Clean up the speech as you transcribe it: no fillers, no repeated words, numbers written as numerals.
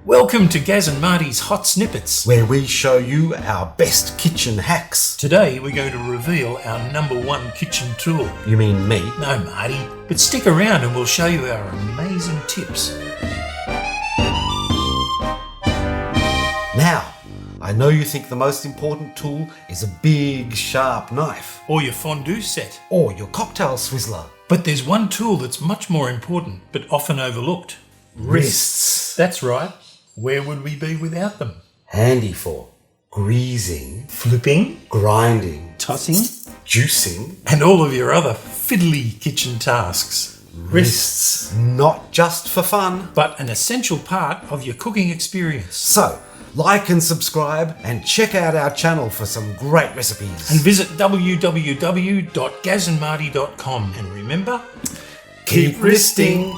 Welcome to Gaz and Marty's Hot Snippets, where we show you our best kitchen hacks. Today we're going to reveal our #1 kitchen tool. You mean me? No, Marty, but stick around and we'll show you our amazing tips. Now, I know you think the most important tool is a big, sharp knife. Or your fondue set. Or your cocktail swizzler. But there's one tool that's much more important, but often overlooked. Wrists. That's right. Where would we be without them? Handy for greasing, Flipping, grinding, tossing, juicing, and all of your other fiddly kitchen tasks. Wrists, not just for fun, but an essential part of your cooking experience. So, like and subscribe and check out our channel for some great recipes. And visit www.gazandmarty.com. And remember, keep wristing.